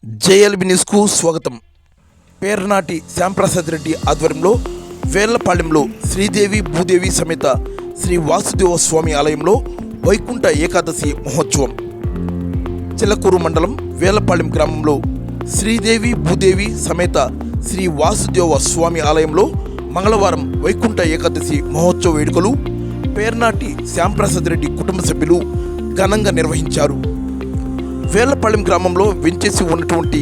JLB న్యూస్కు స్వాగతం. పేర్నాటి శ్యాంప్రసాద్ రెడ్డి ఆధ్వర్యంలో వేళ్లపాళెంలో శ్రీదేవి భూదేవి సమేత శ్రీ వాసుదేవ స్వామి ఆలయంలో వైకుంఠ ఏకాదశి మహోత్సవం. చిలకూరు మండలం వేళ్లపాళెం గ్రామంలో శ్రీదేవి భూదేవి సమేత శ్రీ వాసుదేవ స్వామి ఆలయంలో మంగళవారం వైకుంఠ ఏకాదశి మహోత్సవ వేడుకలు పేర్నాటి శ్యాంప్రసాద్ రెడ్డి కుటుంబ సభ్యులు ఘనంగా నిర్వహించారు. వేళ్లపాళెం గ్రామంలో వెంచేసి ఉన్నటువంటి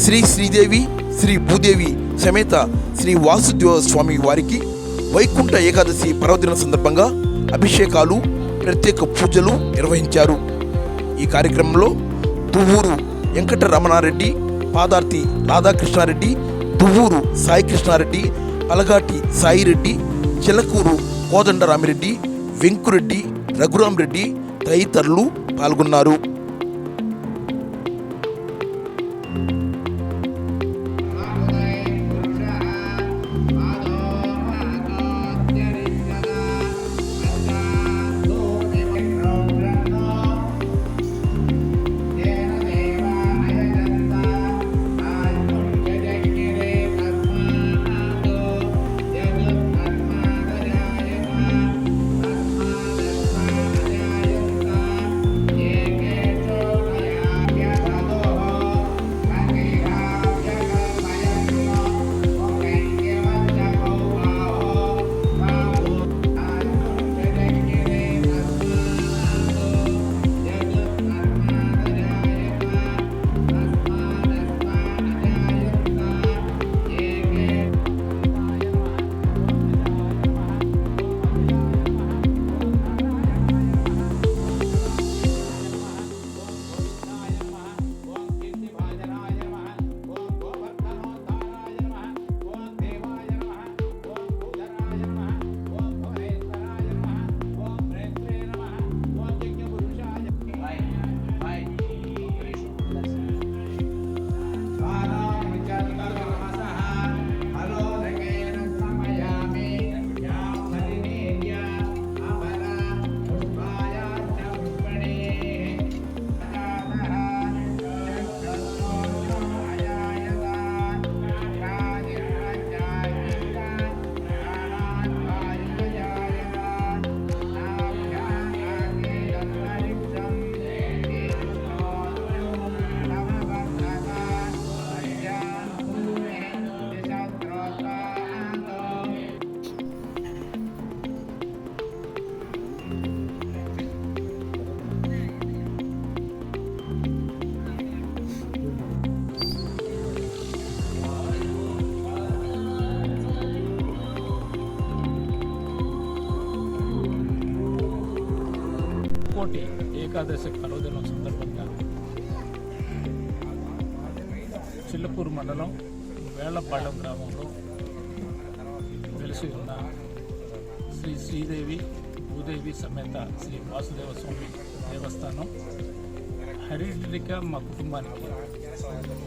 శ్రీదేవి శ్రీ భూదేవి సమేత శ్రీ వాసుదేవ స్వామి వారికి వైకుంఠ ఏకాదశి పర్వదిన సందర్భంగా అభిషేకాలు, ప్రత్యేక పూజలు నిర్వహించారు. ఈ కార్యక్రమంలో దువ్వూరు వెంకటరమణారెడ్డి, పాదార్తి రాధాకృష్ణారెడ్డి, దువ్వూరు సాయికృష్ణారెడ్డి, పలగాటి సాయిరెడ్డి, చిలకూరు కోదండరామిరెడ్డి, వెంకురెడ్డి, రఘురామరెడ్డి తదితరులు పాల్గొన్నారు. కోటి ఏకాదశి పర్వదినం సందర్భంగా చిల్లకూరు మండలం వేళ్లపాళెం గ్రామంలో వెలిసి ఉన్న శ్రీదేవి భూదేవి సమేత శ్రీ వాసుదేవ స్వామి దేవస్థానం హెరిడిటీగా మా కుటుంబానికి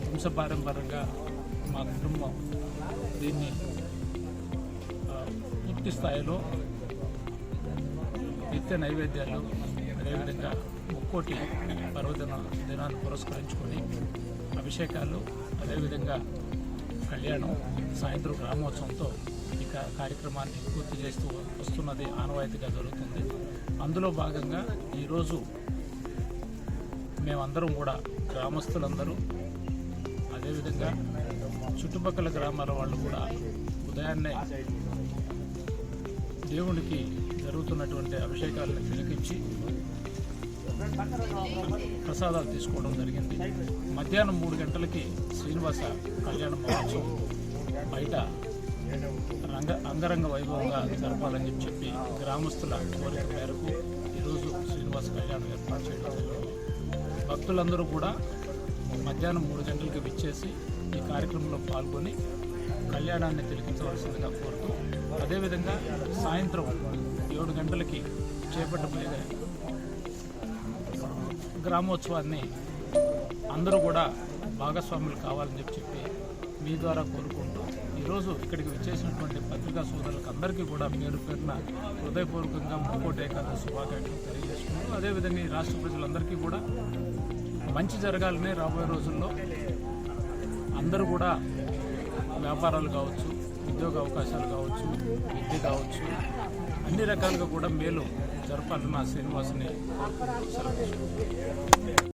వంశపారంపర్యంగా మా కుటుంబం దీన్ని పూర్తి స్థాయిలో నిత్య నైవేద్యాలు, అదేవిధంగా ముక్కోటి పర్వదిన దినాన్ని పురస్కరించుకొని అభిషేకాలు, అదేవిధంగా కళ్యాణం, సాయంత్రం గ్రామోత్సవంతో ఈ కార్యక్రమాన్ని పూర్తి చేస్తూ వస్తున్నది ఆనవాయితీగా జరుగుతుంది. అందులో భాగంగా ఈరోజు మేమందరం కూడా గ్రామస్తులందరూ, అదేవిధంగా చుట్టుపక్కల గ్రామాల వాళ్ళు కూడా ఉదయాన్నే దేవునికి జరుగుతున్నటువంటి అభిషేకాలను తిలకించి ప్రసాదాలు తీసుకోవడం జరిగింది. మధ్యాహ్నం 3 గంటలకి శ్రీనివాస కళ్యాణ మహోత్సవం బయట అంగరంగ వైభవంగా జరపాలని చెప్పి గ్రామస్తుల కోరిక మేరకు ఈరోజు శ్రీనివాస కళ్యాణం ఏర్పాటు చేయడం జరిగింది. భక్తులందరూ కూడా మధ్యాహ్నం 3 గంటలకి విచ్చేసి ఈ కార్యక్రమంలో పాల్గొని కళ్యాణాన్ని తిలకించవలసిందిగా కోరుతూ, అదేవిధంగా సాయంత్రం 7 గంటలకి చేపట్టబోయే గ్రామోత్సవాన్ని అందరూ కూడా భాగస్వాములు కావాలని చెప్పి మీ ద్వారా కోరుకుంటూ, ఈరోజు ఇక్కడికి విచ్చేసినటువంటి పత్రికా సోదరులకు అందరికీ కూడా పేరు పేరున హృదయపూర్వకంగా ముక్కోటి ఏకాదశి శుభాకాంక్షలు తెలియజేసుకుంటూ, అదేవిధంగా ఈ రాష్ట్ర ప్రజలందరికీ కూడా మంచి జరగాలని రాబోయే రోజుల్లో అందరూ కూడా వ్యాపారాలు కావచ్చు, ఉద్యోగ అవకాశాలు కావచ్చు, విద్య కావచ్చు, అన్ని రకాలుగా కూడా మేలు జరపాలని మా శ్రీనివాసుని సెలవు.